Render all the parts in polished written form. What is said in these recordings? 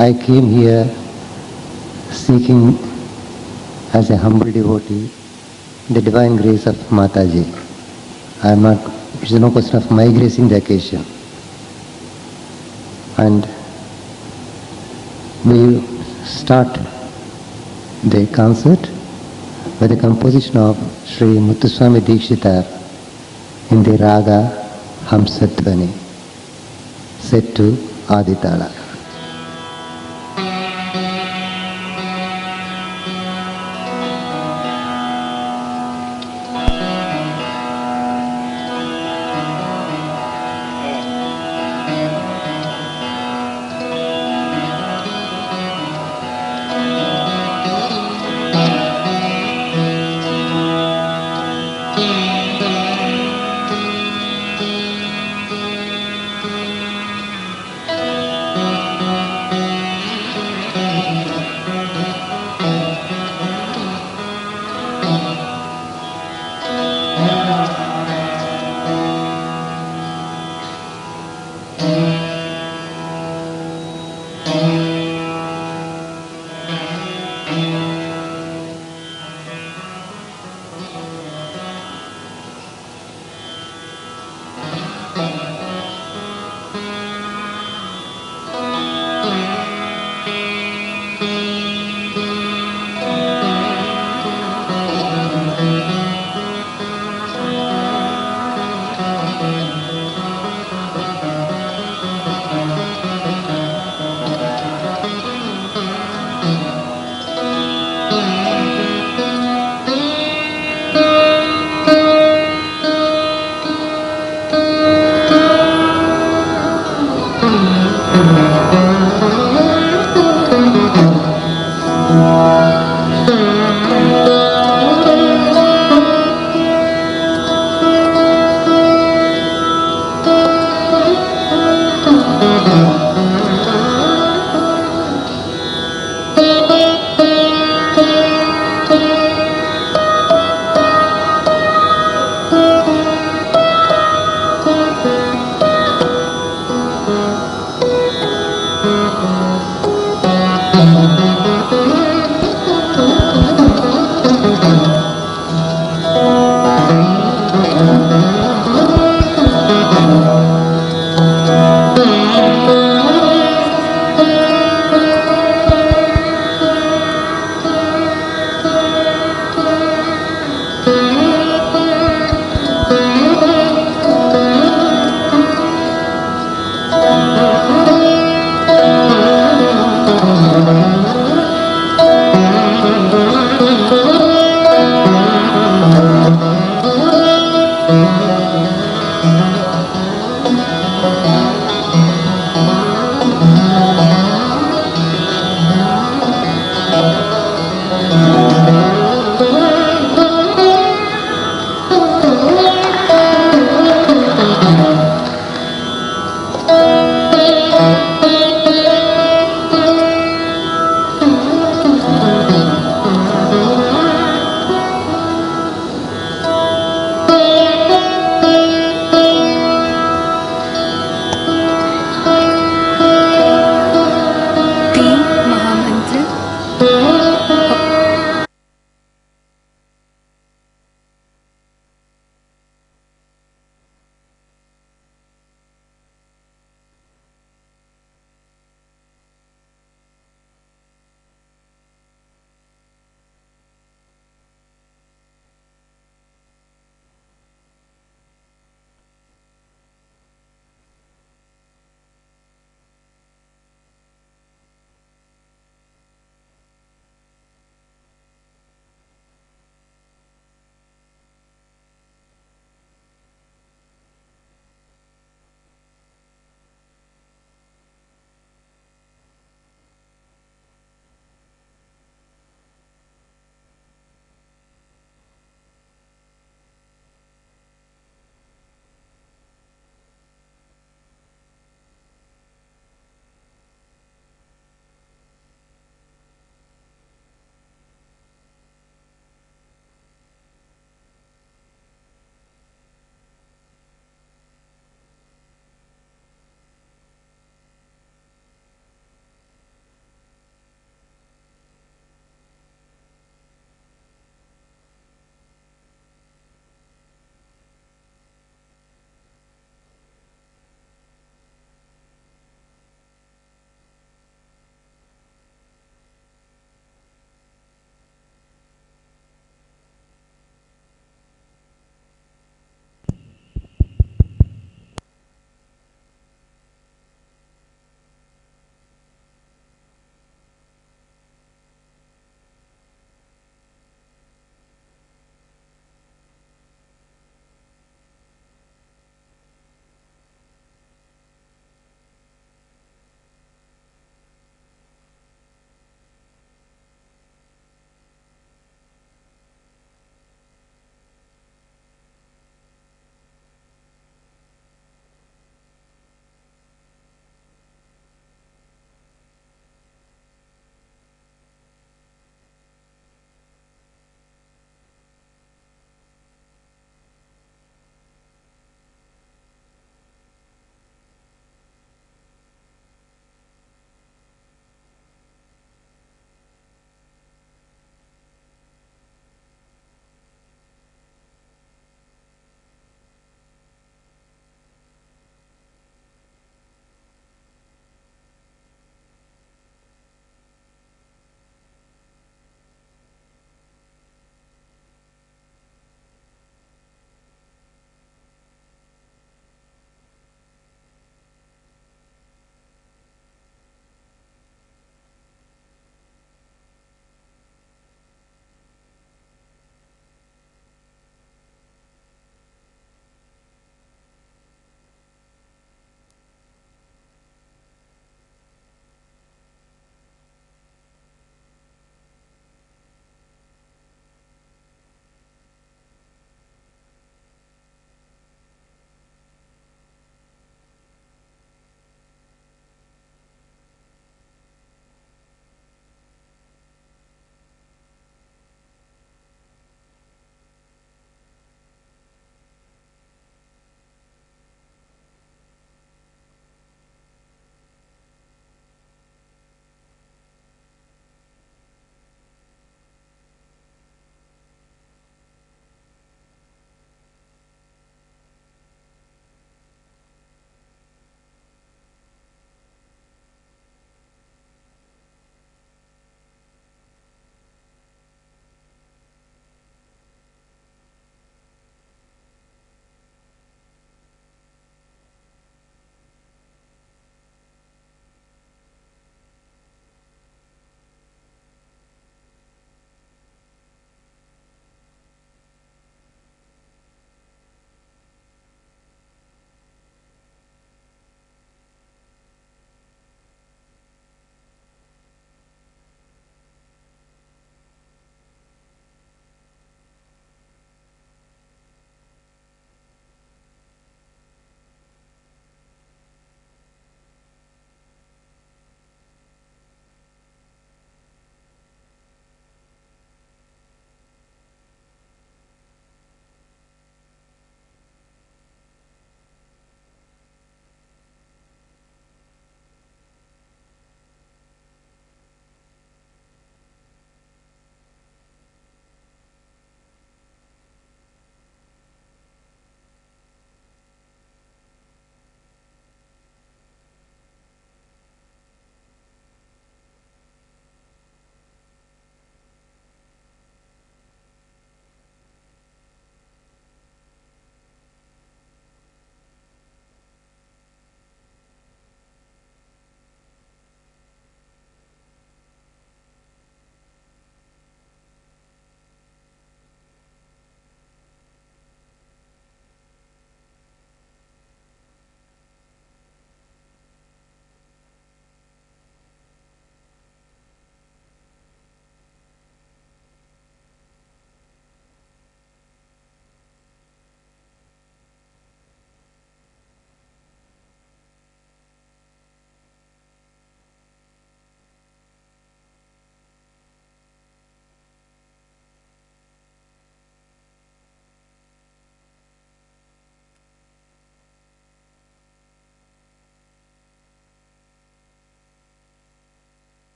I came here seeking as a humble devotee the divine grace of Mataji. I am not, it is no question of my gracing the occasion. And we start the concert with the composition of Shri Muthuswami Dikshitar in the Raga Hamsadvani, set to Aditala.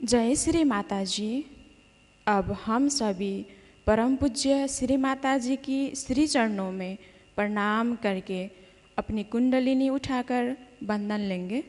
जय श्री माता जी। अब हम सभी परम पूज्य श्री माता जी की श्री चरणों में प्रणाम करके अपनी कुंडलिनी उठाकर बंधन लेंगे।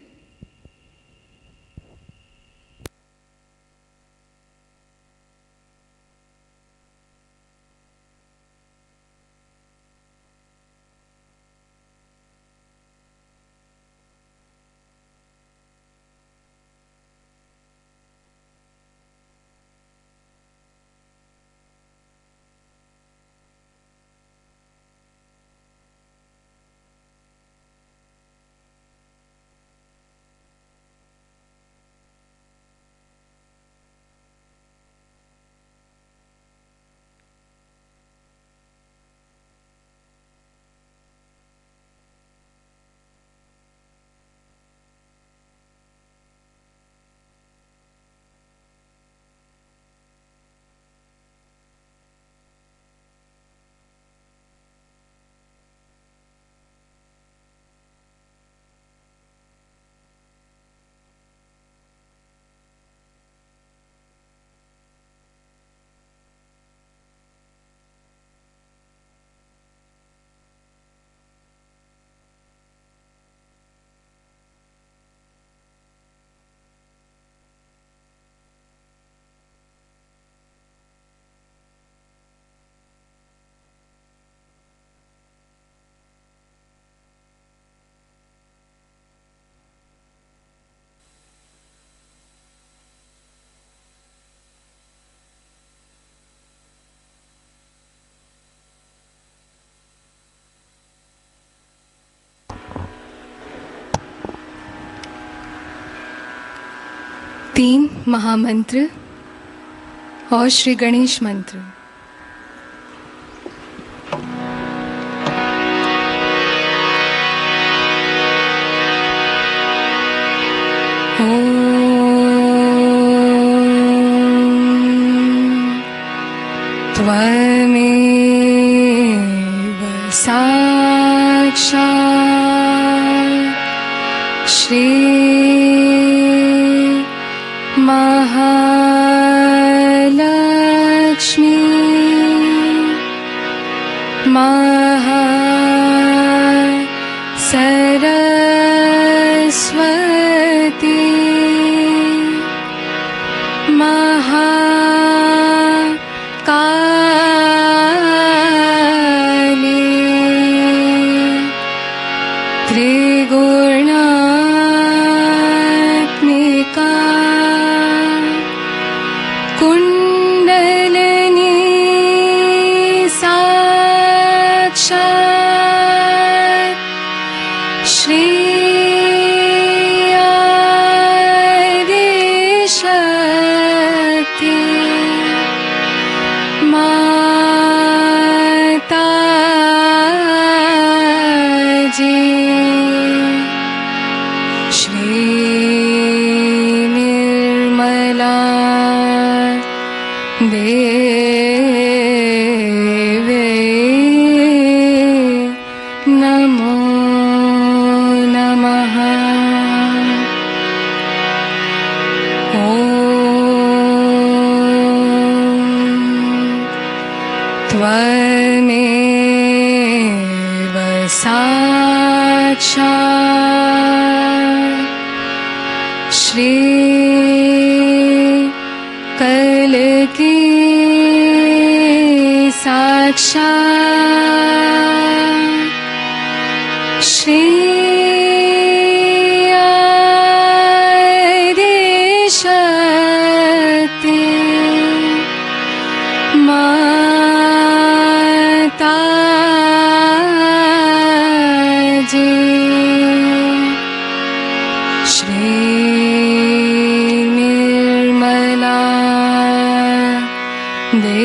तीन महामंत्र और श्री गणेश मंत्र। त्वमेव साक्षात् श्री महालक्ष्मी सरस्वती महाकाली त्रिगुणात्मिका कुंडलिनी साक्षात् श्री शक्ति माता जी श्री निर्मला देवी नमो नमः। त्वमेव साक्षात् श्री कल्की साक्षात् श्री शक्ति माता जी श्री निर्मला देवी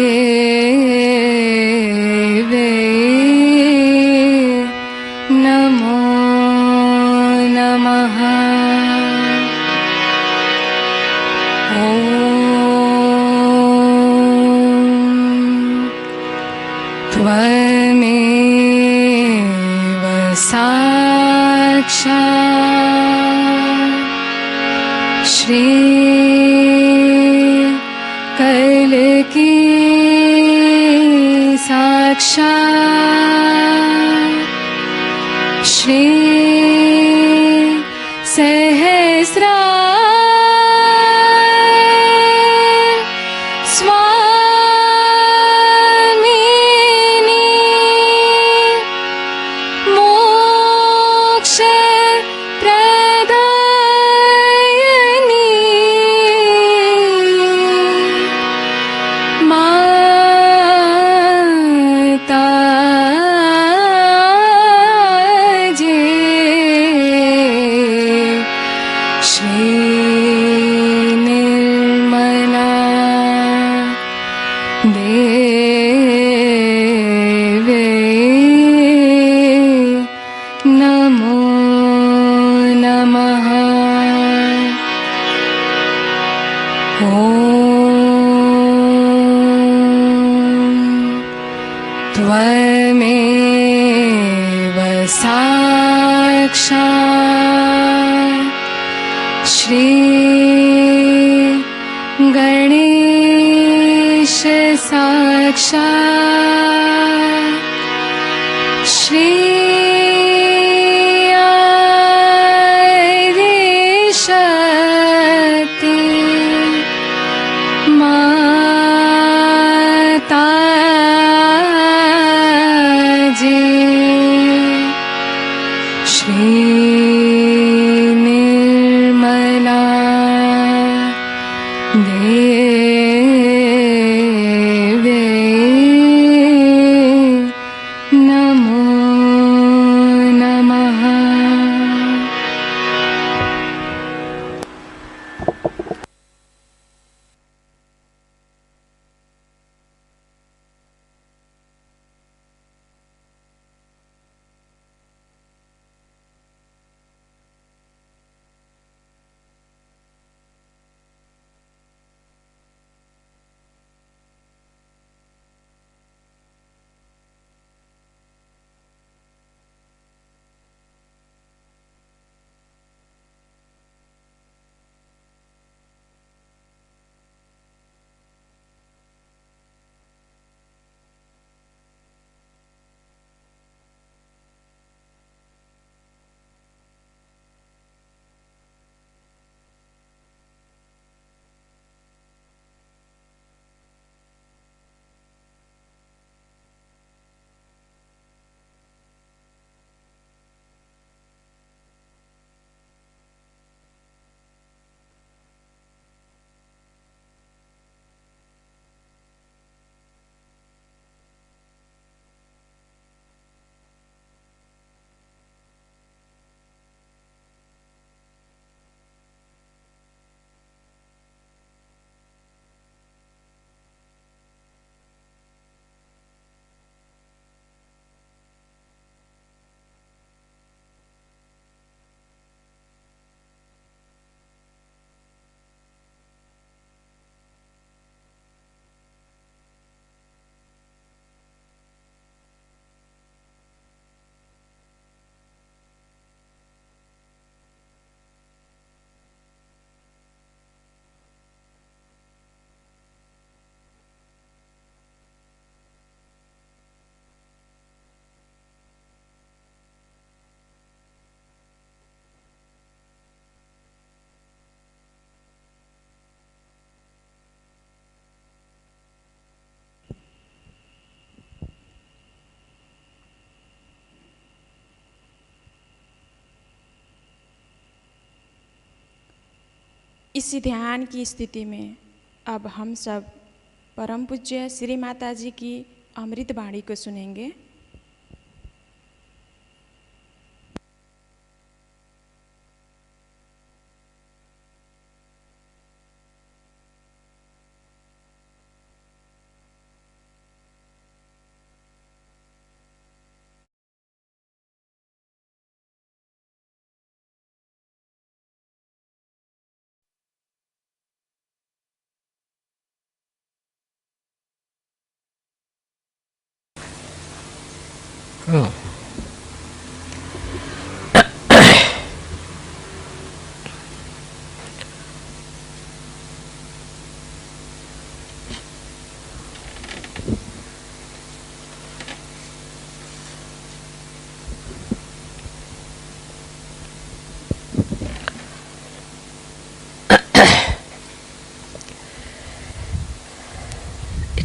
नमो नमः। त्वमेव साक्षात् श्री श्री सहस्रा त्वमेव साक्षात् श्री गणेश साक्षात् श्री शक्ति माता जी श्री निर्मला देवी नमो नमः। इसी ध्यान की स्थिति में अब हम सब परम पूज्य श्री माता जी की अमृत वाणी को सुनेंगे।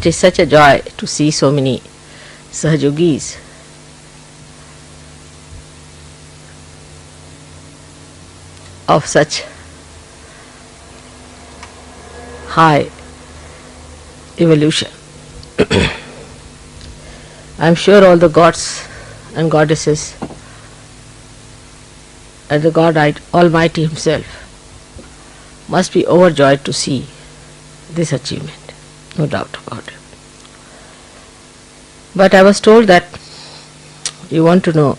it is such a joy to see so many Sahajogis of such high evolution. I am sure all the gods and goddesses and the God Almighty Himself must be overjoyed to see this achievement, no doubt about it. But I was told that you want to know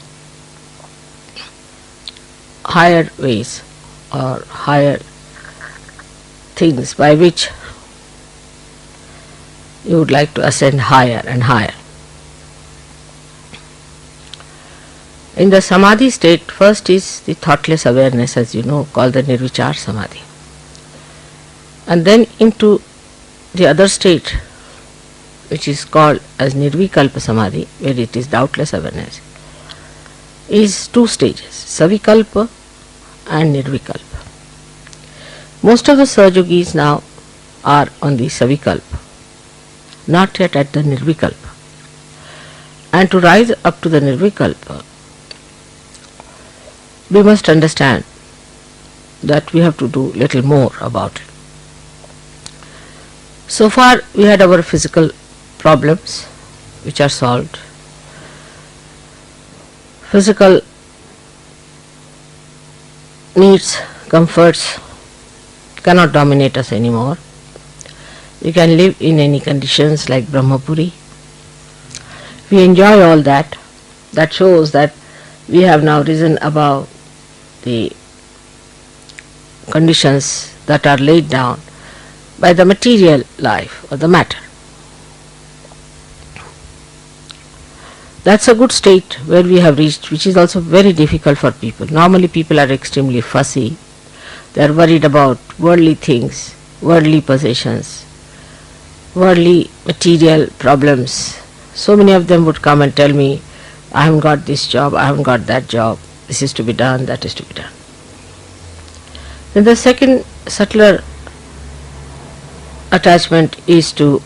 higher ways or higher things by which you would like to ascend higher and higher. In the Samadhi state, first is the thoughtless awareness, as you know, called the Nirvichar Samadhi. And then into the other state, which is called as Nirvikalpa Samadhi, where it is doubtless awareness, is two stages, Savikalpa and Nirvikalpa. Most of the Sahajogis now are on the Savikalpa, not yet at the Nirvikalpa. And to rise up to the Nirvikalpa, we must understand that we have to do little more about it. So far we had our physical problems which are solved. Physical needs, comforts cannot dominate us anymore. We can live in any conditions like Brahmapuri. We enjoy all that. That shows that we have now risen above the conditions that are laid down by the material life or the matter. That's a good state where we have reached, which is also very difficult for people. Normally people are extremely fussy. They are worried about worldly things, worldly possessions, worldly material problems. So many of them would come and tell me, I haven't got this job, I haven't got that job, this is to be done, that is to be done. Then the second subtler attachment is to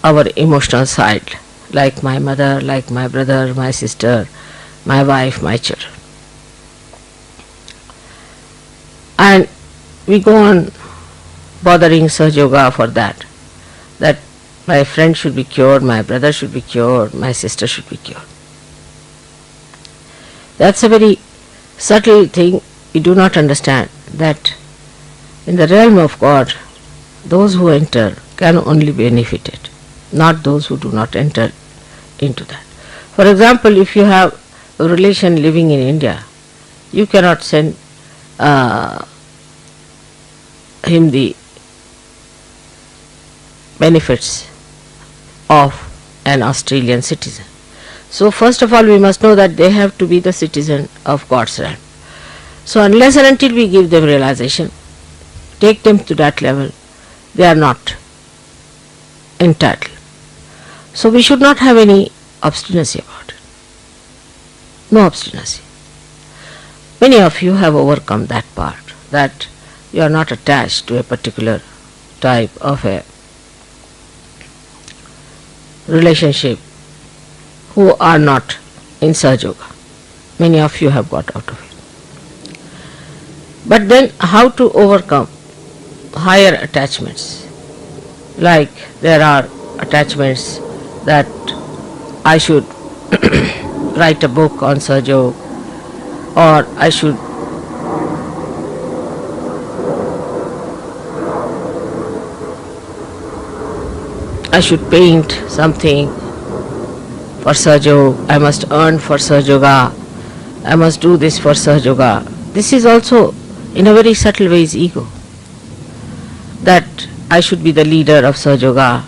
our emotional side, like my mother, like my brother, my sister, my wife, my children. And we go on bothering Sahaja for that my friend should be cured, my brother should be cured, my sister should be cured. That's a very subtle thing. We do not understand that in the realm of God, those who enter can only be benefited, not those who do not enter into that. For example, if you have a relation living in India, you cannot send him the benefits of an Australian citizen. So first of all we must know that they have to be the citizen of God's realm. So unless and until we give them realization, take them to that level, they are not entitled. So we should not have any obstinacy about it. No obstinacy. Many of you have overcome that part, that you are not attached to a particular type of a relationship who are not in Sahaja. Many of you have got out of it. But then how to overcome higher attachments? Like there are attachments that I should write a book on Sahaja, or I should paint something for Sahaja, I must earn for Sahaja, I must do this for Sahaja. This is also in a very subtle way is ego. That I should be the leader of Sahaja.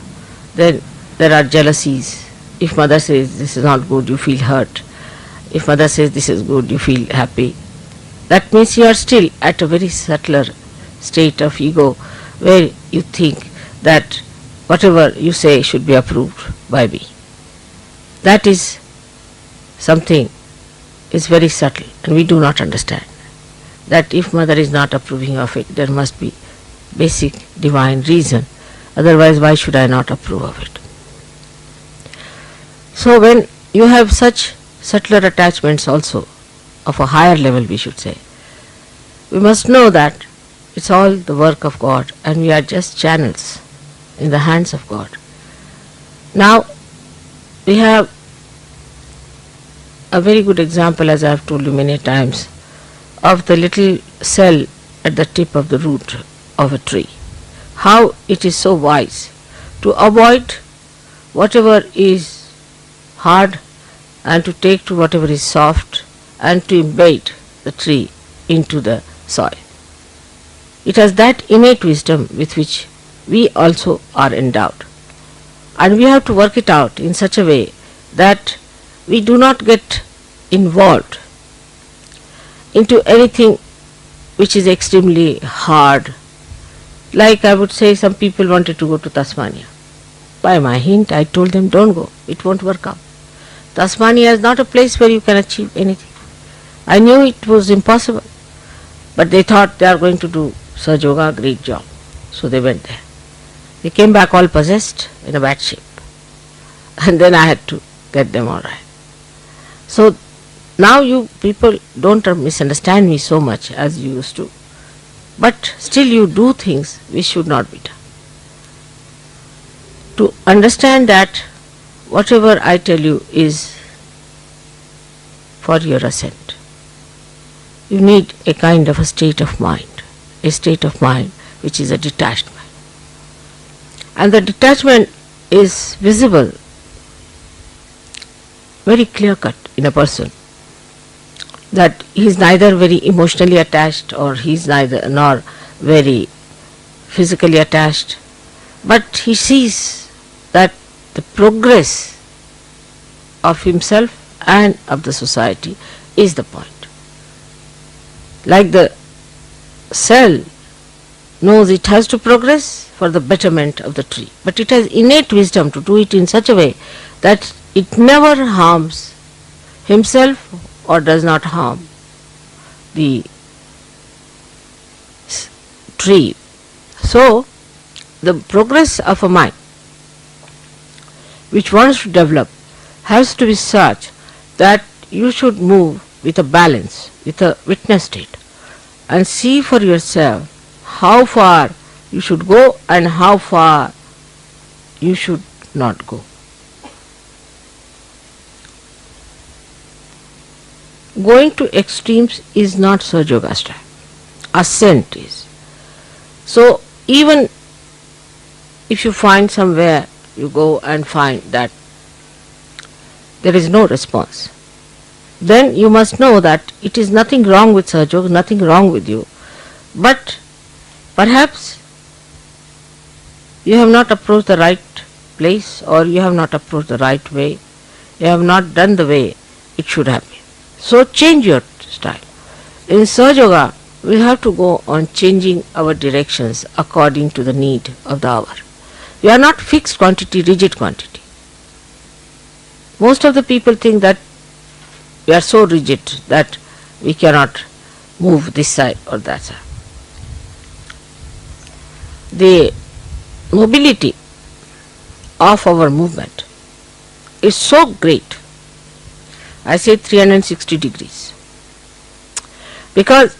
Then there are jealousies. If mother says this is not good, you feel hurt. If mother says this is good, you feel happy. That means you are still at a very subtler state of ego where you think that whatever you say should be approved by me. That is something is very subtle and we do not understand. That if mother is not approving of it, there must be basic divine reason. Otherwise, why should I not approve of it? So when you have such subtler attachments also, of a higher level we should say, we must know that it's all the work of God and we are just channels in the hands of God. Now, we have a very good example, as I have told you many times, of the little cell at the tip of the root of a tree. How it is so wise to avoid whatever is hard and to take to whatever is soft and to embed the tree into the soil. It has that innate wisdom with which we also are endowed. And we have to work it out in such a way that we do not get involved into anything which is extremely hard. Like I would say, some people wanted to go to Tasmania. By my hint, I told them, don't go, it won't work out. Tasmania is not a place where you can achieve anything. I knew it was impossible, but they thought they are going to do Saj Yoga, great job. So they went there. They came back all possessed, in a bad shape. And then I had to get them all right. So now you people don't misunderstand me so much as you used to. But still you do things which should not be done. To understand that whatever I tell you is for your ascent, you need a kind of a state of mind which is a detached mind. And the detachment is visible, very clear cut in a person, that he is neither very emotionally attached or he is neither nor very physically attached, but he sees that the progress of himself and of the society is the point. Like the cell knows it has to progress for the betterment of the tree, but it has innate wisdom to do it in such a way that it never harms himself or does not harm the tree. So, the progress of a mind which wants to develop has to be such that you should move with a balance, with a witness state, and see for yourself how far you should go and how far you should not go. Going to extremes is not Saj Yoga style. Ascent is. So even if you find somewhere, you go and find that there is no response, then you must know that it is nothing wrong with Saj Yoga, nothing wrong with you, but perhaps you have not approached the right place, or you have not approached the right way, you have not done the way it should have been. So change your style. In Saj Yoga, we have to go on changing our directions according to the need of the hour. We are not fixed quantity, rigid quantity. Most of the people think that we are so rigid that we cannot move this side or that side. The mobility of our movement is so great, I say 360 degrees, because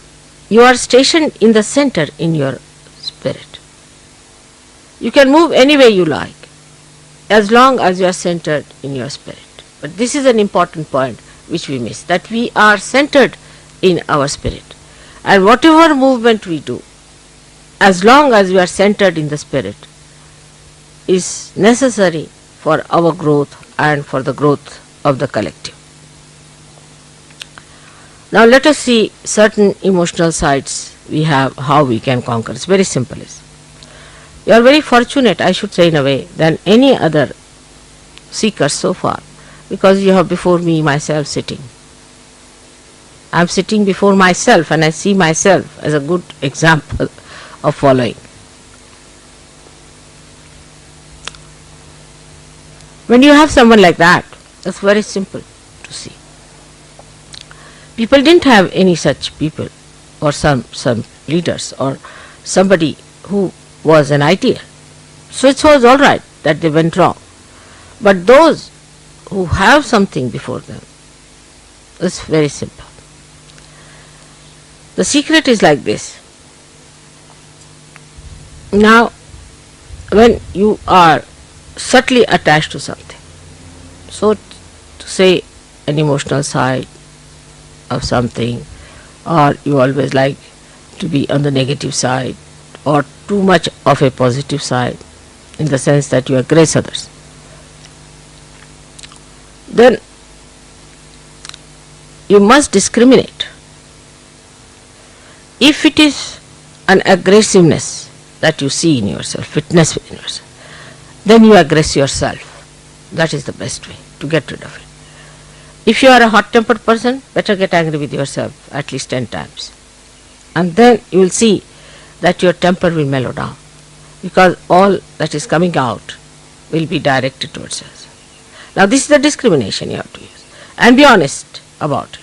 you are stationed in the center in your spirit. You can move any way you like as long as you are centered in your spirit. But this is an important point which we miss, that we are centered in our spirit, and whatever movement we do, as long as we are centered in the spirit, is necessary for our growth and for the growth of the collective. Now let us see certain emotional sides we have, how we can conquer. It's very simple. You are very fortunate, I should say, in a way, than any other seeker so far, because you have before me myself sitting. I am sitting before myself and I see myself as a good example of following. When you have someone like that, it's very simple to see. People didn't have any such people, or some leaders, or somebody who was an ideal. So it was all right that they went wrong. But those who have something before them, it's very simple. The secret is like this. Now, when you are subtly attached to something, so to say an emotional side of something, or you always like to be on the negative side, or too much of a positive side, in the sense that you aggress others, then you must discriminate. If it is an aggressiveness that you see in yourself, witness in yourself, then you aggress yourself. That is the best way to get rid of it. If you are a hot-tempered person, better get angry with yourself at least 10 times. And then you will see that your temper will mellow down, because all that is coming out will be directed towards us. Now this is the discrimination you have to use, and be honest about it.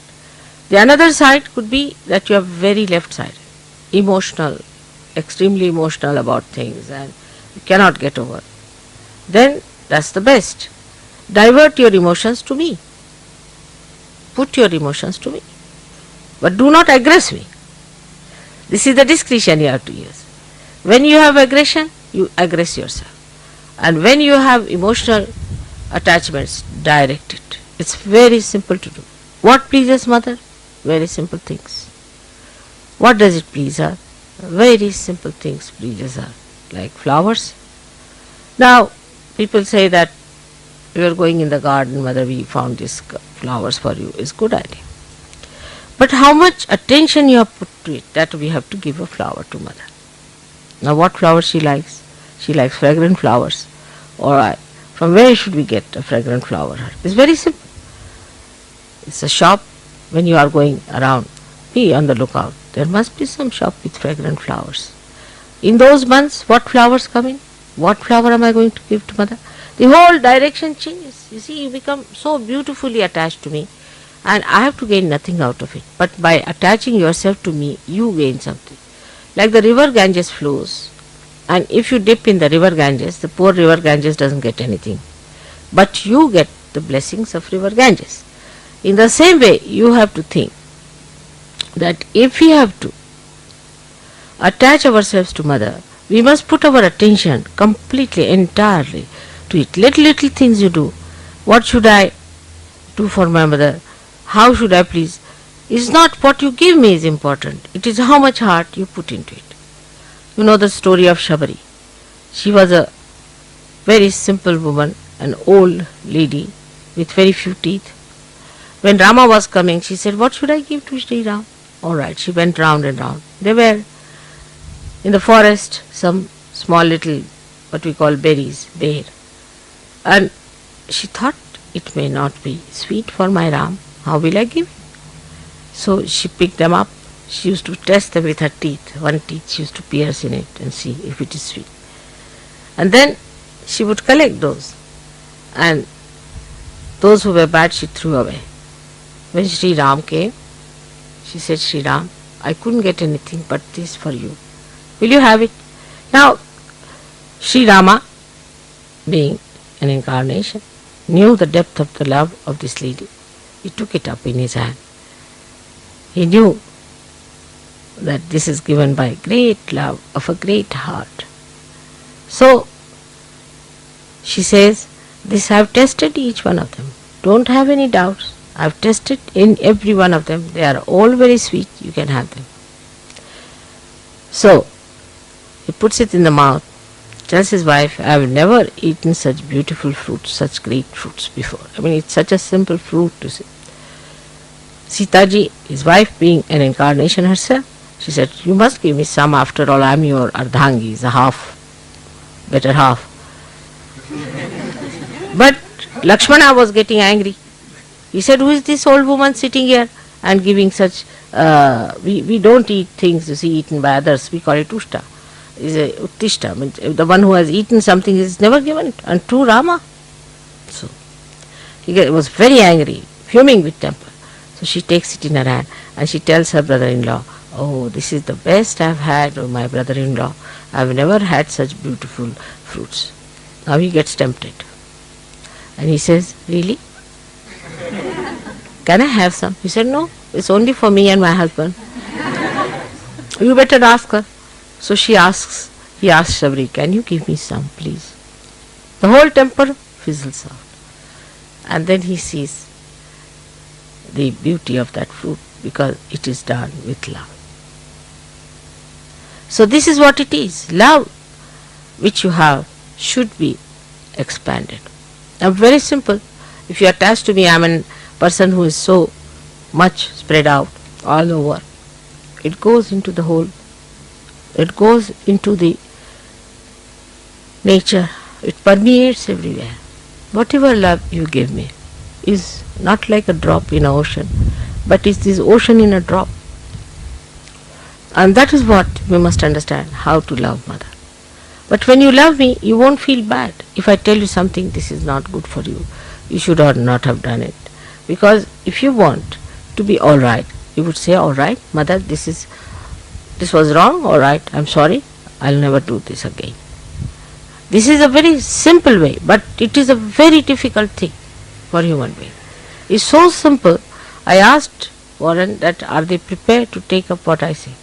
The another side could be that you are very left-sided, emotional, extremely emotional about things, and you cannot get over. Then that's the best. Divert your emotions to me. Put your emotions to me. But do not aggress me. This is the discretion you have to use. When you have aggression, you aggress yourself. And when you have emotional attachments, direct it. It's very simple to do. What pleases mother? Very simple things. What does it please her? Very simple things pleases her, like flowers. Now, people say that we are going in the garden, mother, we found these flowers for you. It's good idea. But how much attention you have put to it, that we have to give a flower to mother. Now what flowers she likes? She likes fragrant flowers. Alright, from where should we get a fragrant flower? It's very simple. It's a shop. When you are going around, be on the lookout. There must be some shop with fragrant flowers. In those months, what flowers come in? What flower am I going to give to mother? The whole direction changes. You see, you become so beautifully attached to me, and I have to gain nothing out of it. But by attaching yourself to me, you gain something. Like the river Ganges flows, and if you dip in the river Ganges, the poor river Ganges doesn't get anything. But you get the blessings of river Ganges. In the same way, you have to think that if we have to attach ourselves to mother, we must put our attention completely, entirely to it. Little things you do. What should I do for my mother? How should I please? It's not what you give me is important. It is how much heart you put into it. You know the story of Shabari. She was a very simple woman, an old lady with very few teeth. When Rama was coming, she said, what should I give to Shri Ram? Alright, she went round and round. There were in the forest some small little, what we call berries, there. And she thought, it may not be sweet for my Ram. How will I give? So she picked them up. She used to test them with her teeth. One teeth she used to pierce in it and see if it is sweet. And then she would collect those. And those who were bad she threw away. When Shri Ram came, she said, Shri Ram, I couldn't get anything but this for you. Will you have it? Now, Shri Rama, being an incarnation, knew the depth of the love of this lady. He took it up in his hand. He knew that this is given by great love of a great heart. So, she says, this I have tested each one of them. Don't have any doubts. I have tested in every one of them. They are all very sweet. You can have them. So, he puts it in the mouth, tells his wife, I have never eaten such beautiful fruits, such great fruits before. I mean, it's such a simple fruit to see. Sitaji, his wife, being an incarnation herself, she said, you must give me some, after all I am your ardhangi, the half, better half. But Lakshmana was getting angry. He said, who is this old woman sitting here and giving such, we don't eat things, you see, eaten by others, we call it ushta. Is a uttishta, means the one who has eaten something is never given it, and to Rama. So, he was very angry, fuming with temper. So she takes it in her hand and she tells her brother-in-law, Oh, this is the best I've had, oh, my brother-in-law. I've never had such beautiful fruits. Now he gets tempted. And he says, really? Can I have some? He said, no, it's only for me and my husband. You better ask her. So he asks Shri, can you give me some, please? The whole temper fizzles out. And then he sees the beauty of that fruit because it is done with love. So this is what it is. Love which you have should be expanded. Now very simple. If you are attached to me, I am a person who is so much spread out all over. It goes into the whole, it goes into the nature. It permeates everywhere. Whatever love you give me is not like a drop in an ocean, but is this ocean in a drop. And that is what we must understand, how to love Mother. But when you love me, you won't feel bad. If I tell you something, this is not good for you, you should or not have done it. Because if you want to be all right, you would say, all right, Mother, this was wrong, all right, I'm sorry, I'll never do this again. This is a very simple way, but it is a very difficult thing for human being. It's so simple. I asked Warren that are they prepared to take up what I say.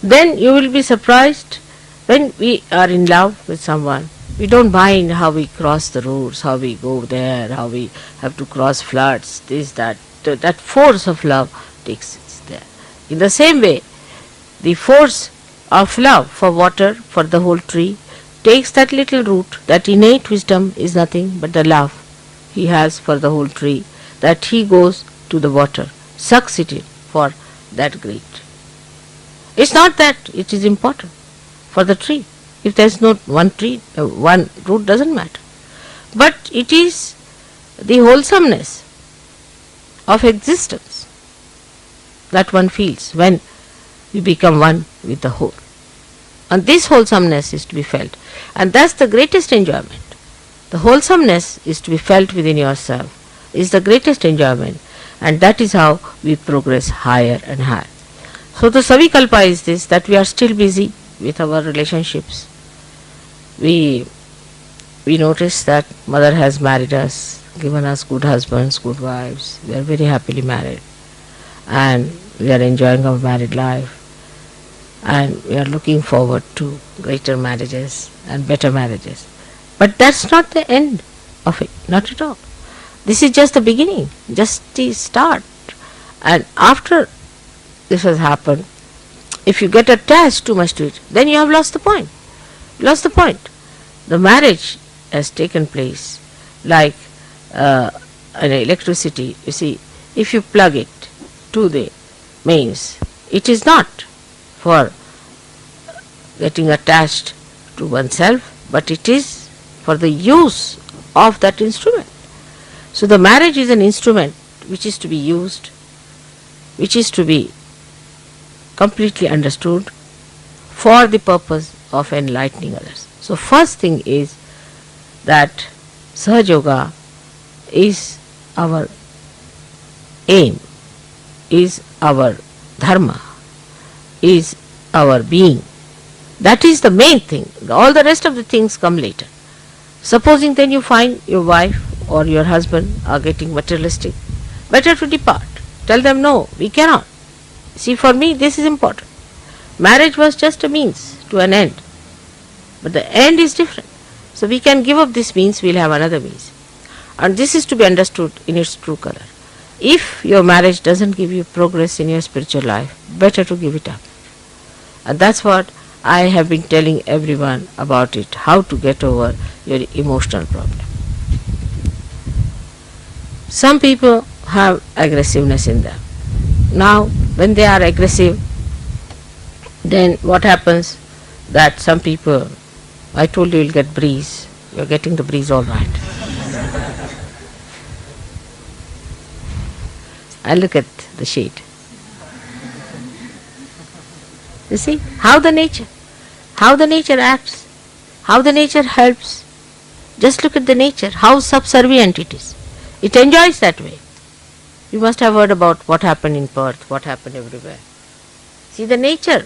Then you will be surprised when we are in love with someone. We don't mind how we cross the roads, how we go there, how we have to cross floods, this, that. That force of love takes it there. In the same way, the force of love for water, for the whole tree, takes that little root. That innate wisdom is nothing but the love he has for the whole tree, that he goes to the water, sucks it in for that great. It's not that it is important for the tree. If there is not one tree, one root doesn't matter. But it is the wholesomeness of existence that one feels when you become one with the whole. And this wholesomeness is to be felt. And that's the greatest enjoyment. The wholesomeness is to be felt within yourself, is the greatest enjoyment. And that is how we progress higher and higher. So the Savikalpa is this, that we are still busy with our relationships. We notice that Mother has married us, given us good husbands, good wives. We are very happily married. And we are enjoying our married life. And we are looking forward to greater marriages and better marriages. But that's not the end of it, not at all. This is just the beginning, just the start. And after this has happened, if you get attached too much to it, then you have lost the point. Lost the point. The marriage has taken place like an electricity. You see, if you plug it to the mains, it is not for getting attached to oneself, but it is for the use of that instrument. So the marriage is an instrument which is to be used, which is to be completely understood for the purpose of enlightening others. So first thing is that Sahaja Yoga is our aim, is our dharma, is our being. That is the main thing. All the rest of the things come later. Supposing then you find your wife or your husband are getting materialistic, better to depart. Tell them, no, we cannot. See, for me this is important. Marriage was just a means to an end, but the end is different. So we can give up this means, we'll have another means. And this is to be understood in its true color. If your marriage doesn't give you progress in your spiritual life, better to give it up. And that's what I have been telling everyone about it, how to get over your emotional problem. Some people have aggressiveness in them. Now, when they are aggressive, then what happens? That some people, I told you you'll get breeze. You're getting the breeze all right. And look at the shade. You see how the nature acts, how the nature helps. Just look at the nature, how subservient it is. It enjoys that way. You must have heard about what happened in Perth, what happened everywhere. See, the nature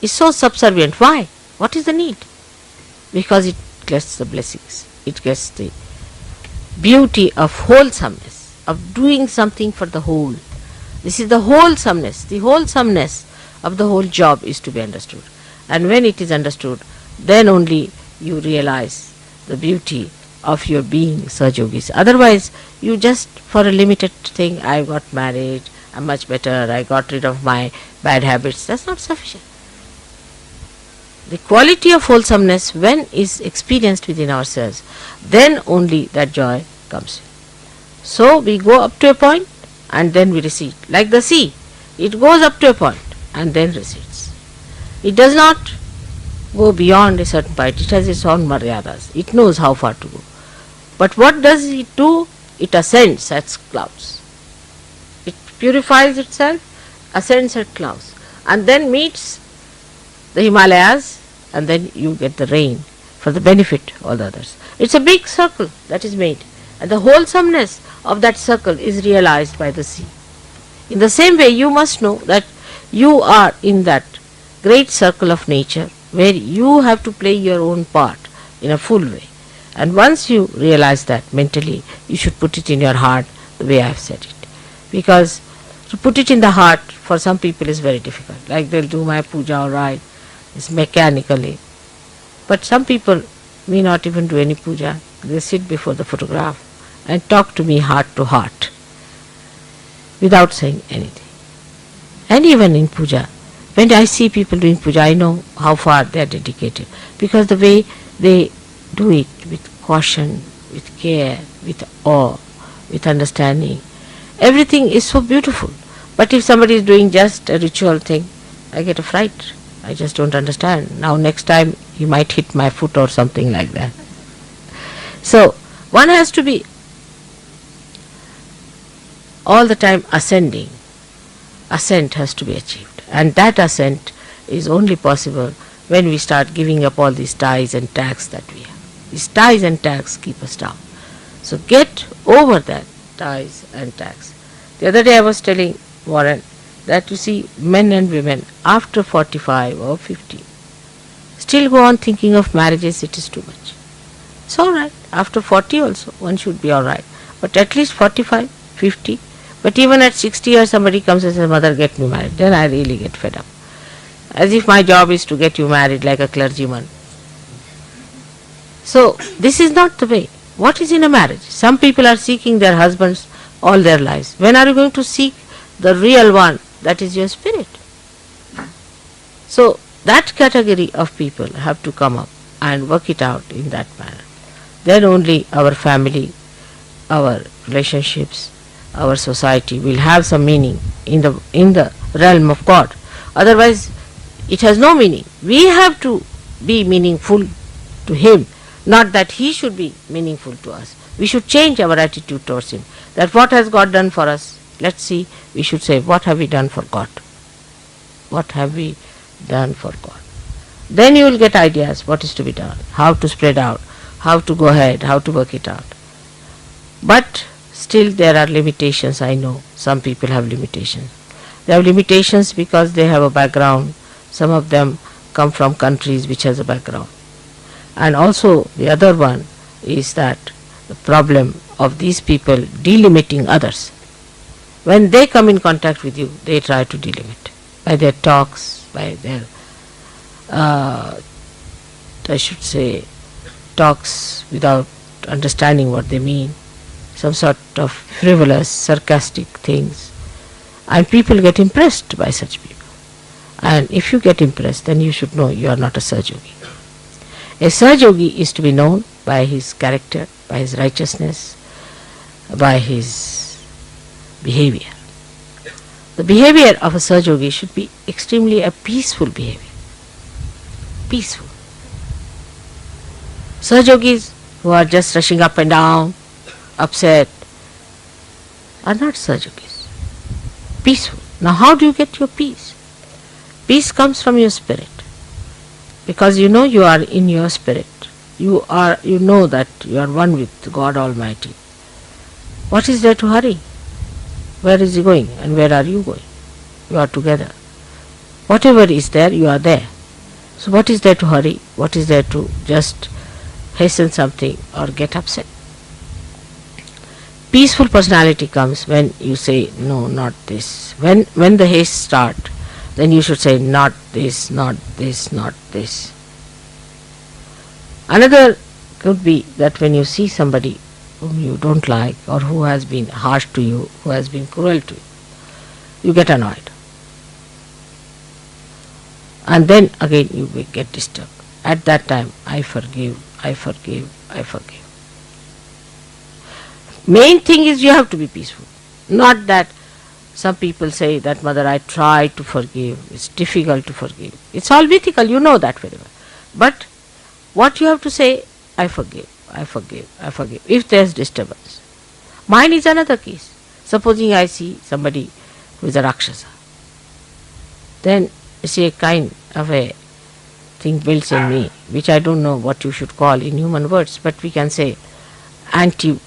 is so subservient. Why? What is the need? Because it gets the blessings, it gets the beauty of wholesomeness, of doing something for the whole. This is the wholesomeness. The wholesomeness of the whole job is to be understood. And when it is understood, then only you realize the beauty of your being Sahajogis. Otherwise, you just for a limited thing, I got married, I'm much better, I got rid of my bad habits, that's not sufficient. The quality of wholesomeness, when is experienced within ourselves, then only that joy comes. So we go up to a point and then we recede. Like the sea, it goes up to a point and then recedes. It does not go beyond a certain point. It has its own maryadas. It knows how far to go. But what does it do? It ascends at clouds. It purifies itself, ascends at clouds, and then meets the Himalayas, and then you get the rain for the benefit of all the others. It's a big circle that is made, and the wholesomeness of that circle is realized by the sea. In the same way, you must know that you are in that great circle of nature where you have to play your own part in a full way. And once you realize that mentally, you should put it in your heart the way I have said it. Because to put it in the heart for some people is very difficult. Like they'll do my puja all right, it's mechanically. But some people may not even do any puja. They sit before the photograph and talk to me heart to heart without saying anything. And even in puja, when I see people doing puja, I know how far they are dedicated, because the way they do it with caution, with care, with awe, with understanding, everything is so beautiful. But if somebody is doing just a ritual thing, I get a fright. I just don't understand. Now next time he might hit my foot or something like that. So one has to be all the time ascending. Ascent has to be achieved, and that ascent is only possible when we start giving up all these ties and tags that we have. These ties and tags keep us down. So get over that ties and tags. The other day I was telling Warren that you see men and women after 45 or 50 still go on thinking of marriages. It is too much. It's alright. After 40 also one should be alright. But at least 45, 50. But even at 60 years somebody comes and says, "Mother, get me married." Then I really get fed up. As if my job is to get you married like a clergyman. So this is not the way. What is in a marriage? Some people are seeking their husbands all their lives. When are you going to seek the real one? That is your spirit. So that category of people have to come up and work it out in that manner. Then only our family, our relationships, our society will have some meaning in the realm of God. Otherwise it has no meaning. We have to be meaningful to Him, not that He should be meaningful to us. We should change our attitude towards Him. That what has God done for us? Let's see, we should say, what have we done for God? What have we done for God? Then you will get ideas what is to be done, how to spread out, how to go ahead, how to work it out. But still there are limitations. I know some people have limitations. They have limitations because they have a background. Some of them come from countries which has a background. And also the other one is that the problem of these people delimiting others. When they come in contact with you, they try to delimit by their talks, by their, I should say, talks without understanding what they mean, some sort of frivolous, sarcastic things. And people get impressed by such people. And if you get impressed, then you should know you are not a Sahajogi. A Sahajogi is to be known by his character, by his righteousness, by his behavior. The behavior of a Sahajogi should be extremely a peaceful behavior. Peaceful. Sahajogis who are just rushing up and down, upset, are not Sahajogis. Peaceful. Now how do you get your peace? Peace comes from your spirit. Because you know you are in your spirit. You know that you are one with God Almighty. What is there to hurry? Where is He going and where are you going? You are together. Whatever is there, you are there. So what is there to hurry? What is there to just hasten something or get upset? Peaceful personality comes when you say, no, not this. When the haste starts, then you should say, not this, not this, not this. Another could be that when you see somebody whom you don't like or who has been harsh to you, who has been cruel to you, you get annoyed. And then again you will get disturbed. At that time, I forgive, I forgive, I forgive. Main thing is you have to be peaceful. Not that some people say that, Mother, I try to forgive, it's difficult to forgive. It's all mythical, you know that very well. But what you have to say, I forgive, I forgive, I forgive, if there is disturbance. Mine is another case. Supposing I see somebody who is a Rakshasa, then you see a kind of a thing builds in me, which I don't know what you should call in human words, but we can say anti-forces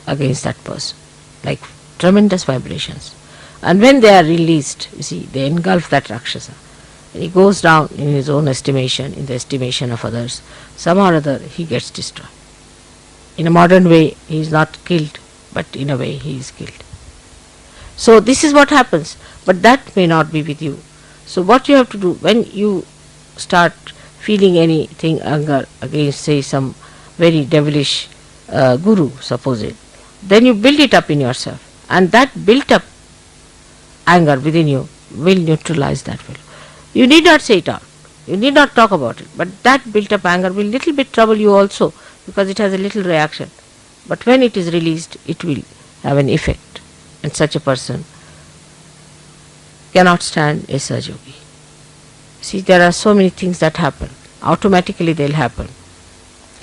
against that person, like tremendous vibrations. And when they are released, you see, they engulf that Rakshasa. And he goes down in his own estimation, in the estimation of others. Somehow or other, he gets destroyed. In a modern way, he is not killed, but in a way, he is killed. So this is what happens, but that may not be with you. So what you have to do, when you start feeling anything, anger against, say, some very devilish guru, suppose it, then you build it up in yourself, and that built up anger within you will neutralize that will. You need not say it out, you need not talk about it, but that built up anger will little bit trouble you also, because it has a little reaction. But when it is released, it will have an effect, and such a person cannot stand a Sahaja-yogi. See, there are so many things that happen. Automatically they will happen.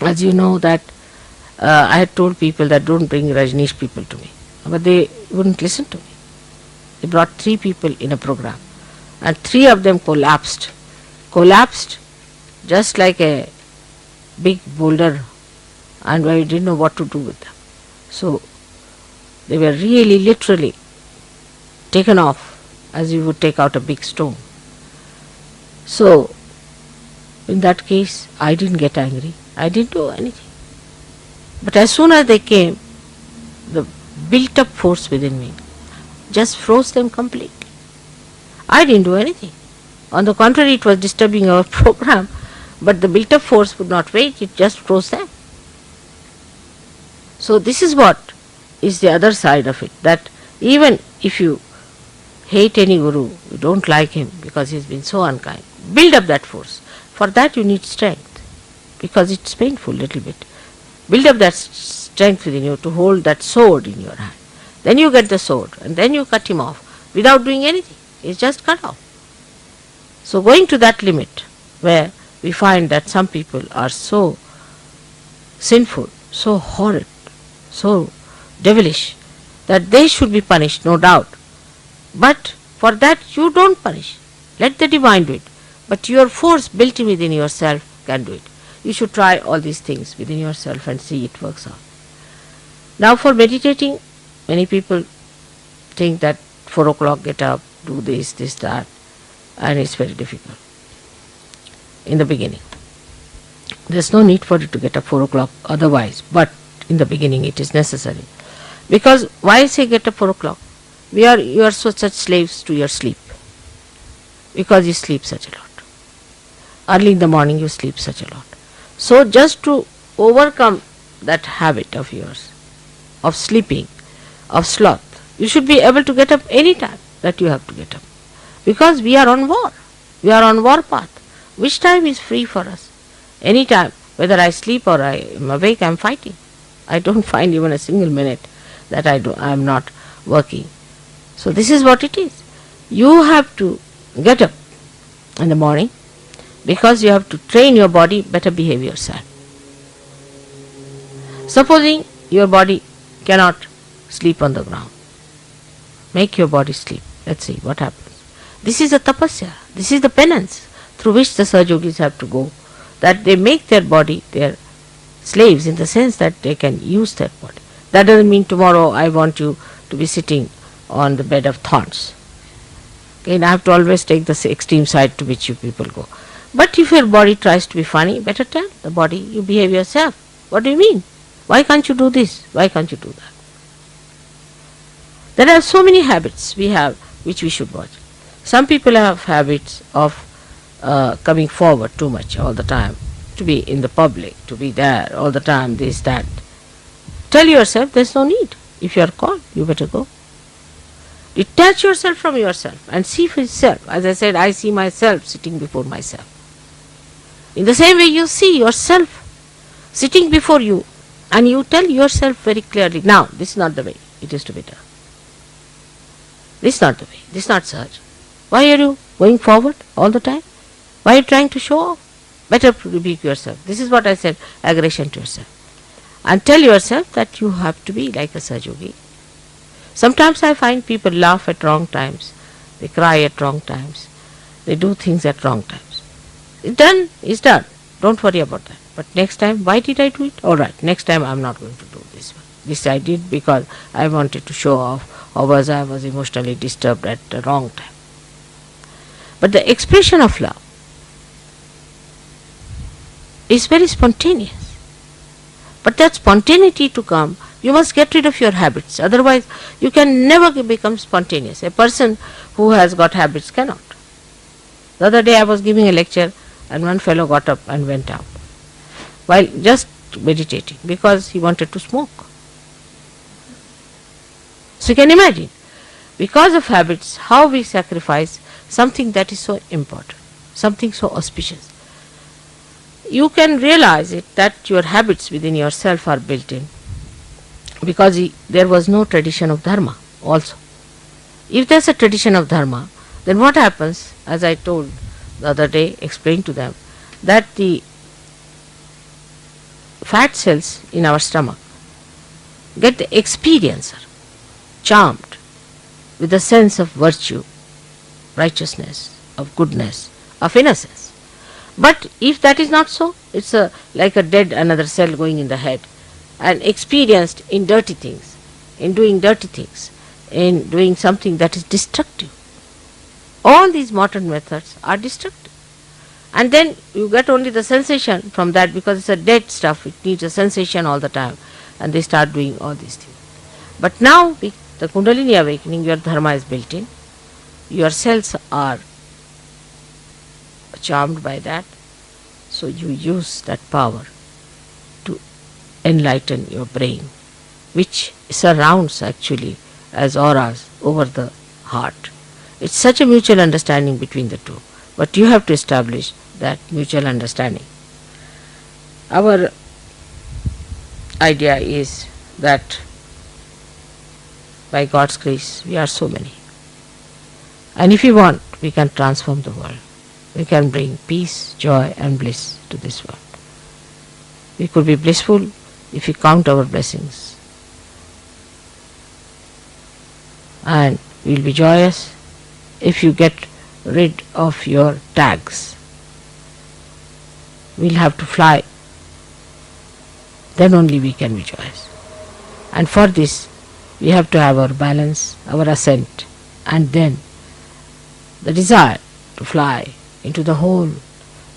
As you know that I had told people that don't bring Rajneesh people to me, but they wouldn't listen to me. They brought 3 people in a program, and 3 of them collapsed just like a big boulder, and I didn't know what to do with them. So they were really literally taken off as you would take out a big stone. So in that case, I didn't get angry, I didn't do anything. But as soon as they came, the built up force within me just froze them completely. I didn't do anything. On the contrary, it was disturbing our program, but the built up force would not wait, it just froze them. So this is what is the other side of it, that even if you hate any guru, you don't like him because he has been so unkind, build up that force. For that you need strength, because it's painful little bit. Build up that strength within you to hold that sword in your hand. Then you get the sword, and then you cut him off without doing anything. It's just cut off. So going to that limit where we find that some people are so sinful, so horrid, so devilish, that they should be punished, no doubt. But for that you don't punish. Let the divine do it. But your force built within yourself can do it. You should try all these things within yourself and see it works out. Now for meditating, many people think that 4 o'clock get up, do this, that, and it's very difficult in the beginning. There's no need for you to get up 4 o'clock otherwise, but in the beginning it is necessary. Because why say get up 4 o'clock? You are such slaves to your sleep, because you sleep such a lot. Early in the morning you sleep such a lot. So just to overcome that habit of yours, of sleeping, of sloth, you should be able to get up any time that you have to get up. Because we are on war. We are on war path. Which time is free for us? Any time. Whether I sleep or I am awake, I am fighting. I don't find even a single minute that I am not working. So this is what it is. You have to get up in the morning, because you have to train your body, better behave yourself. Supposing your body cannot sleep on the ground, make your body sleep. Let's see what happens. This is a tapasya. This is the penance through which the Sahaja-yogis have to go, that they make their body their slaves, in the sense that they can use their body. That doesn't mean tomorrow I want you to be sitting on the bed of thorns. Again, I have to always take the extreme side to which you people go. But if your body tries to be funny, better tell the body, you behave yourself. What do you mean? Why can't you do this? Why can't you do that? There are so many habits we have which we should watch. Some people have habits of coming forward too much all the time, to be in the public, to be there all the time, this, that. Tell yourself there's no need. If you are called, you better go. Detach yourself from yourself and see for yourself. As I said, I see myself sitting before myself. In the same way you see yourself sitting before you, and you tell yourself very clearly, now this is not the way it is to be done. This is not the way, this is not such. Why are you going forward all the time? Why are you trying to show off? Better rebuke yourself. This is what I said, aggression to yourself. And tell yourself that you have to be like a Sahajogi. Sometimes I find people laugh at wrong times, they cry at wrong times, they do things at wrong times. It's done, it's done. Don't worry about that. But next time, why did I do it? Alright, next time I am not going to do this one. This I did because I wanted to show off, or was I was emotionally disturbed at the wrong time. But the expression of love is very spontaneous. But that spontaneity to come, you must get rid of your habits. Otherwise, you can never become spontaneous. A person who has got habits cannot. The other day I was giving a lecture and one fellow got up and went out while just meditating because he wanted to smoke. So you can imagine, because of habits, how we sacrifice something that is so important, something so auspicious. You can realize it that your habits within yourself are built in because there was no tradition of dharma also. If there is a tradition of dharma, then what happens, as I told the other day, explained to them, that the fat cells in our stomach get the experiencer, charmed with the sense of virtue, righteousness, of goodness, of innocence. But if that is not so, it's like a dead another cell going in the head and experienced in dirty things, in doing dirty things, in doing something that is destructive. All these modern methods are destructive. And then you get only the sensation from that because it's a dead stuff, it needs a sensation all the time, and they start doing all these things. But now, with the Kundalini awakening, your dharma is built in, your cells are charmed by that, so you use that power to enlighten your brain, which surrounds actually as auras over the heart. It's such a mutual understanding between the two, but you have to establish that mutual understanding. Our idea is that by God's grace we are so many, and if we want, we can transform the world. We can bring peace, joy and bliss to this world. We could be blissful if we count our blessings, and we will be joyous if you get rid of your tags. We will have to fly, then only we can be joyous. And for this we have to have our balance, our ascent, and then the desire to fly into the whole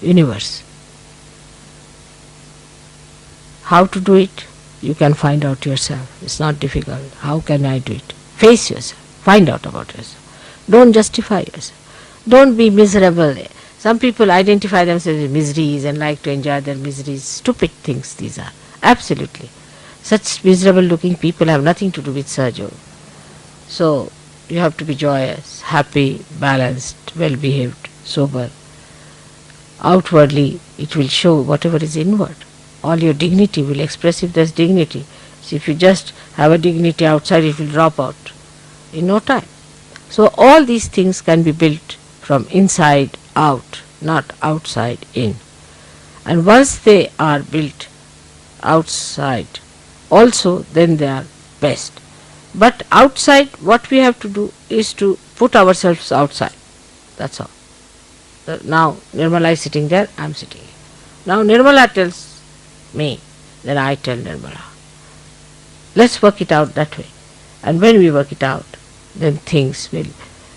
universe. How to do it? You can find out yourself. It's not difficult. How can I do it? Face yourself. Find out about yourself. Don't justify yourself. Don't be miserable. Some people identify themselves with miseries and like to enjoy their miseries. Stupid things these are. Absolutely. Such miserable looking people have nothing to do with Sahaja. So you have to be joyous, happy, balanced, well behaved, sober. Outwardly it will show whatever is inward. All your dignity will express if there is dignity. So if you just have a dignity outside, it will drop out in no time. So all these things can be built from inside out, not outside in. And once they are built outside also, then they are best. But outside, what we have to do is to put ourselves outside. That's all. Now Nirmala is sitting there, I am sitting here. Now Nirmala tells me, then I tell Nirmala. Let's work it out that way. And when we work it out, then things will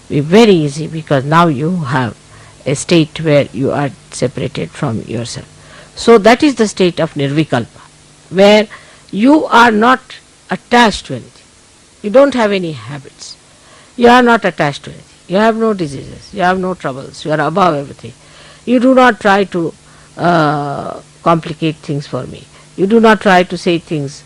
be very easy, because now you have a state where you are separated from yourself. So that is the state of nirvikalpa, where you are not attached to anything. You don't have any habits. You are not attached to anything. You have no diseases. You have no troubles. You are above everything. You do not try to complicate things for me. You do not try to say things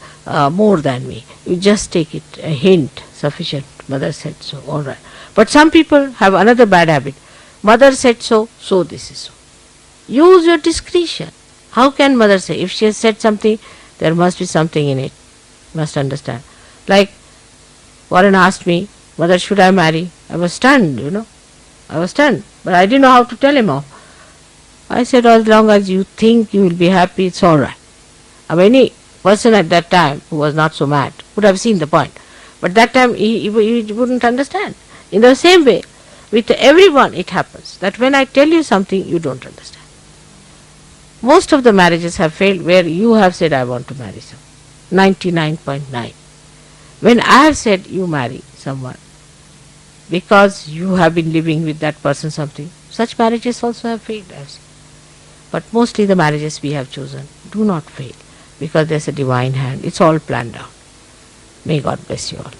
more than me. You just take it a hint, sufficient. Mother said so, all right. But some people have another bad habit. Mother said so, so this is so. Use your discretion. How can mother say? If she has said something, there must be something in it. Must understand. Like Warren asked me, Mother, should I marry? I was stunned, I was stunned. But I didn't know how to tell him off. I said, as long as you think you will be happy, it's all right. Any person at that time who was not so mad would have seen the point. But that time he wouldn't understand. In the same way, with everyone it happens that when I tell you something, you don't understand. Most of the marriages have failed where you have said, I want to marry someone. 99.9. When I have said you marry someone, because you have been living with that person something, such marriages also have failed, I have seen. But mostly the marriages we have chosen do not fail, because there's a divine hand. It's all planned out. May God bless you all.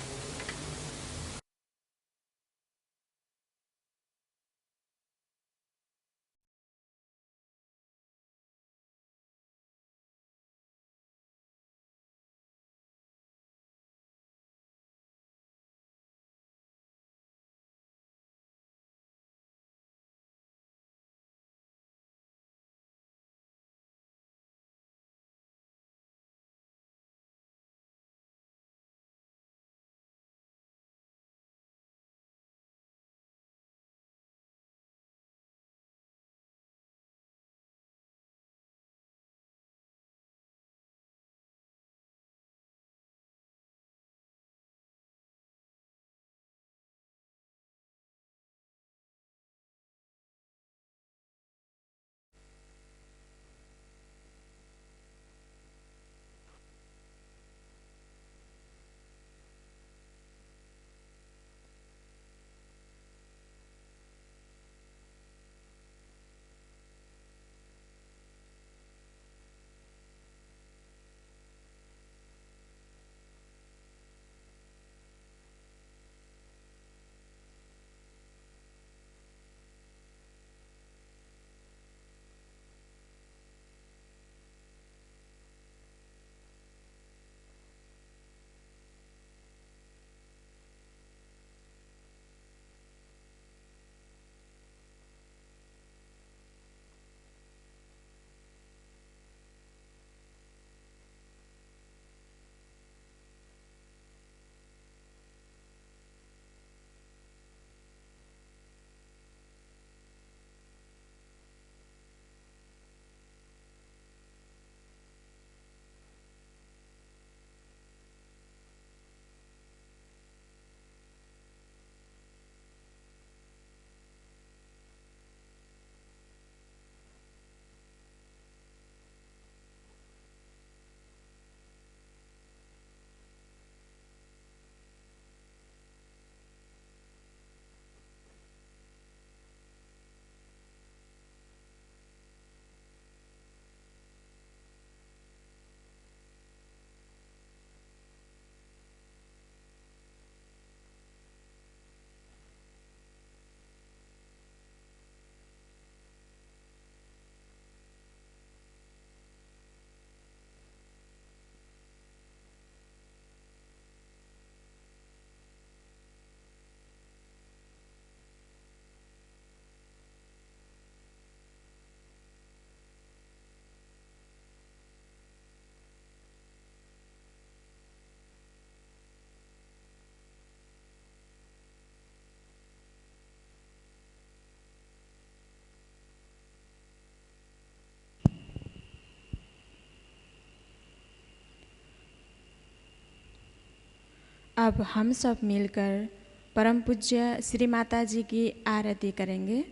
अब हम सब मिलकर परम पूज्य श्री माता जी की आरती करेंगे।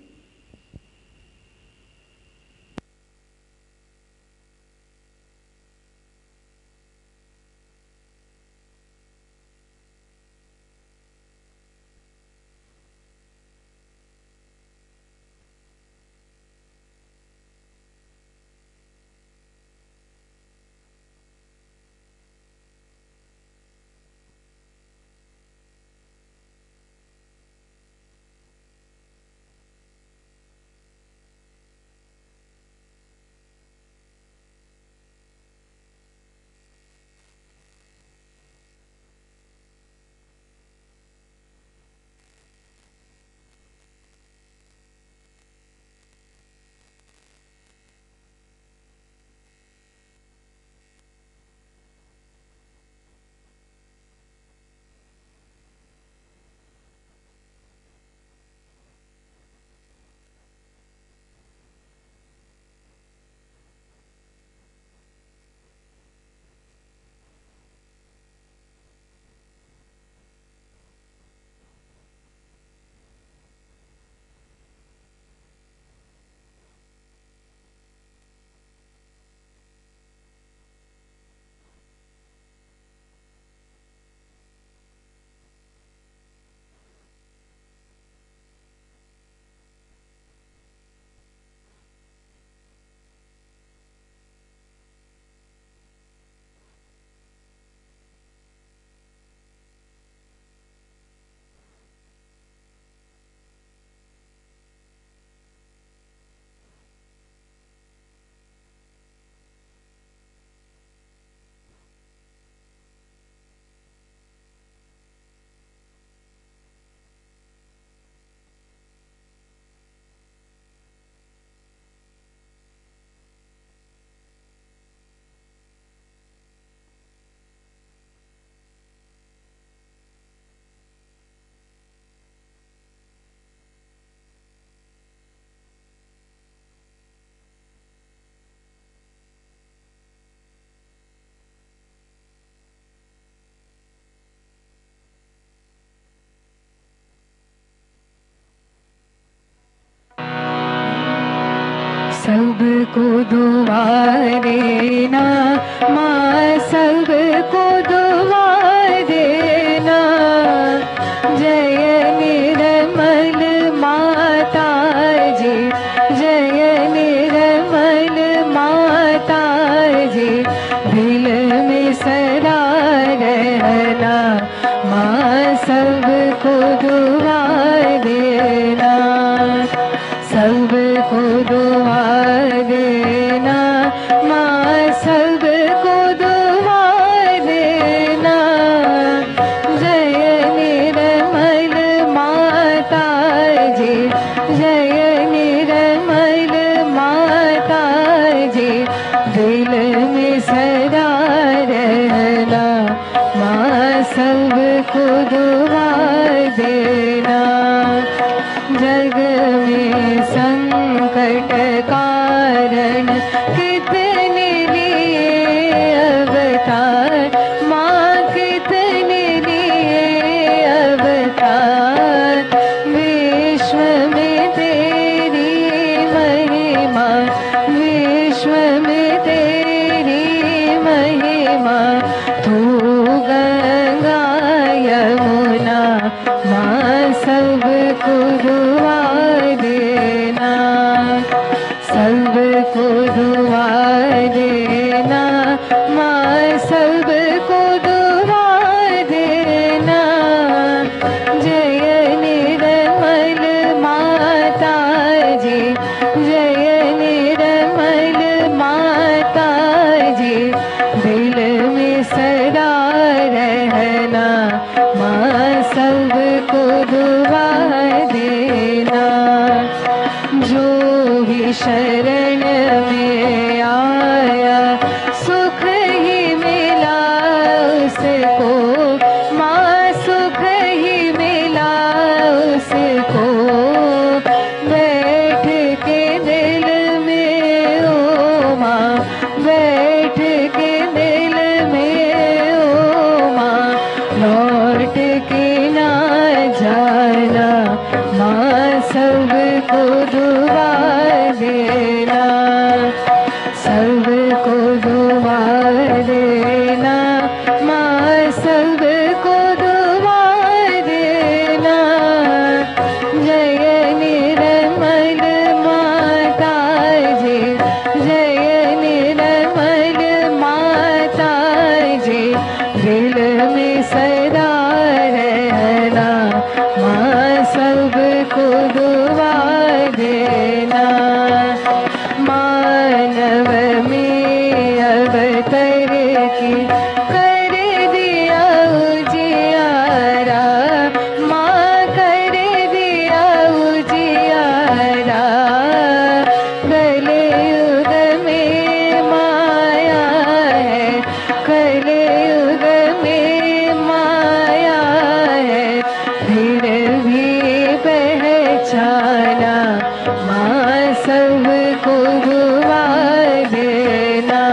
सबको दुआ देना माँ, सबको दुआ देना। जय निर्मल माता जी, जय निर्मल माता जी, दिल में सदा रहना माँ, सबको दुआ देना, सबको दुआ देना माँ, सबको दुआ देना। जय निर्मल माता जी, जय निर्मल माता जी, दिल में सदा रहना माँ, सबको दुआ देना। जग में संकट कारण कितने लिए अवतार माँ, कितने लिए अवतार। विश्व में तेरी महिमा, विश्व में तेरी महिमा। तू गंगा यमुना माँ, सबको दुआ देना, सबको दुआ देना माँ, सबको दुआ देना। जय निर्मल माता जी, जय निर्मल माता जी, दिल में सदा रहना माँ, सबको दुआ देना। जो भी शरण में आया सुख ही मिला उसको माँ, सुख ही मिला उसको। बैठ के दिल में ओ माँ, बैठ के दिल में ओ माँ, लौट के ना जाना माँ, सबको दुआ देना, सबको दुआ देना माँ, सबको दुआ देना। जय निर्मल माता जी, जय निर्मल माता जी, दिल में सदा रहना माँ, सबको दुआ देना। मानव में अवतर की कर दिया उजियारा माँ, कर दिया उजियारा। कलयुग में माया है, कलयुग में माया है, फिर भी पहचाना माँ, सबको दुआ देना,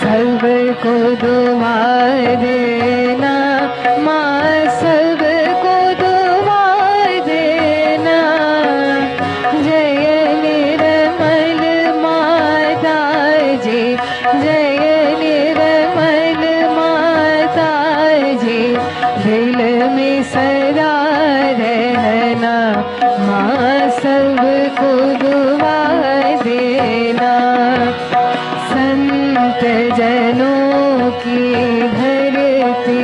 सबको दुआ देना माँ, सबको दुआ देना। जय निर्मल माता जी, जय निर्मल माता जी, दिल में सदा रहना माँ, सबको दुआ देना। संत जनों की धरती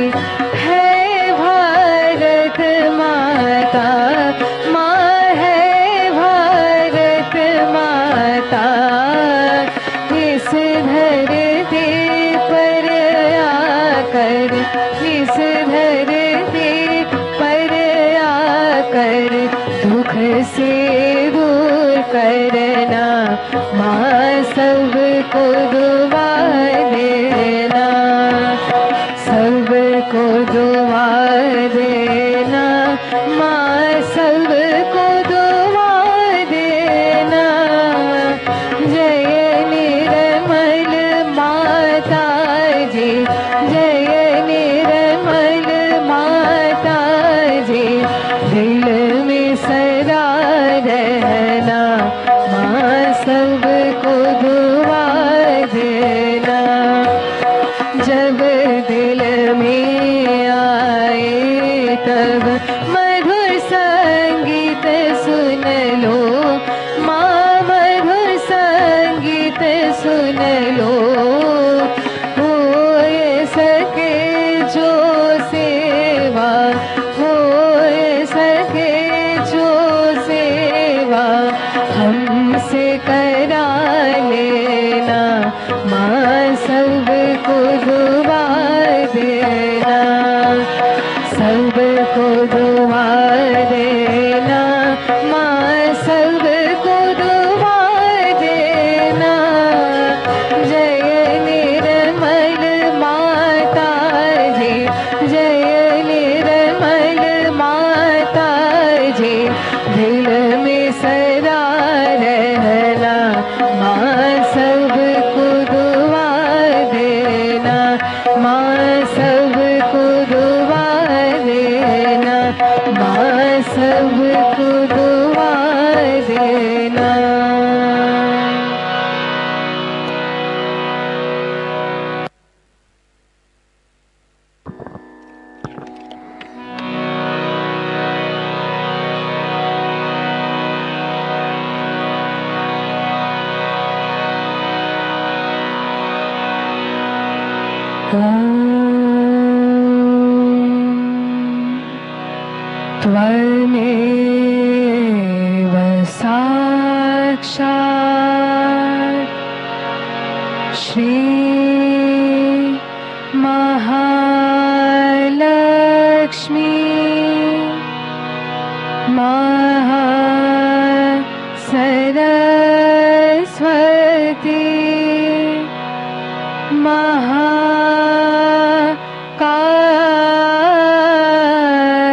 है भारत माता माँ, है भारत माता। इस धरती पर आकर, इस धरती पर आकर दुख से दूर करना माँ, सबको दुआ देना, सबको दुआ देना माँ, सबको दुआ देना। जय निर्मल माता जी, जय निर्मल माता जी, दिल में सदा रहना माँ, से करा लेना, माँ सबको दुआ देना, सबको दुआ देना, माँ सबको दुआ देना। जय निर्मल माता जी, जय निर्मल माता जी, दिल में सदा रहना, माँ सबको दुआ देना, माँ सबको दुआ देना, माँ सबको दुआ देना। त्वमेव साक्षात् श्री महालक्ष्मी महासरस्वती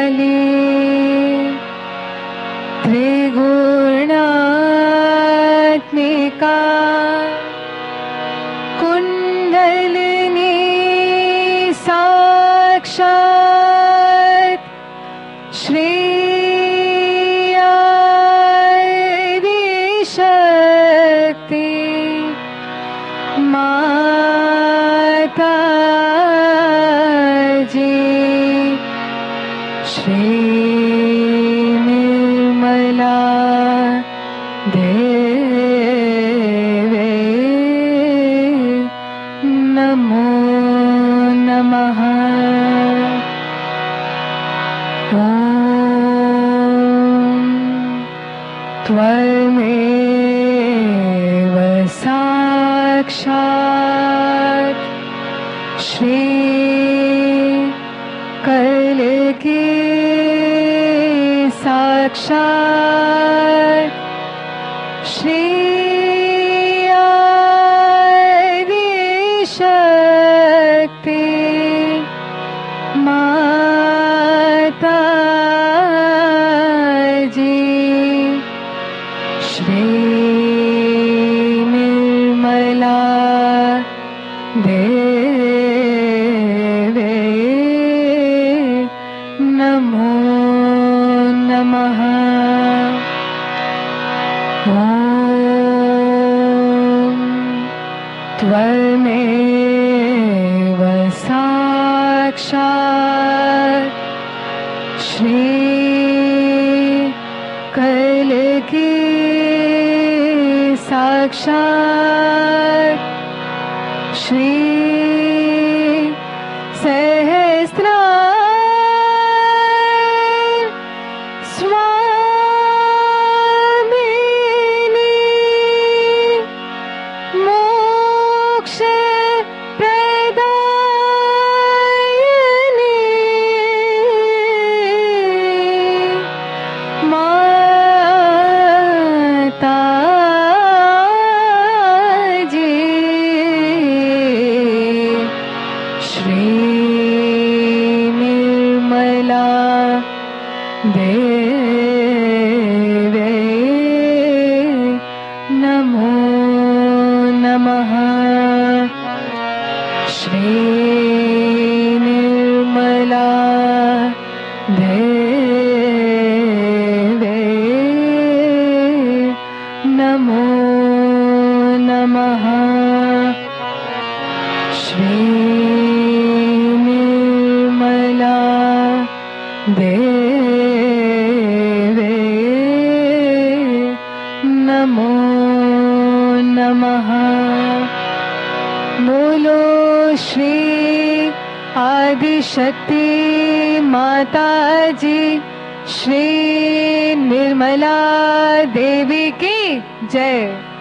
महाकाली त्रिगुणात्मिका कुंडलिनी साक्षात् श्री शक्ति माता जी, श्री निर्मला देवी नमो नमः। त्वमेव साक्षात् श्री कल्कि साक्षात् श्री आदिशक्ति माता जी, श्री निर्मला देवी नमो नमः। त्वमेव साक्षात् श्री कल्कि साक्षात् श्री सहस्रार स्वामिनी मोक्ष प्रदायिनी माता जी, श्री निर्मला देवी नमो नमः। श्री निर्मला देवी नमो नमः। श्री निर्मला देवी नमो नमः। बोलो श्री आदिशक्ति माता जी श्री निर्मला देवी की जय।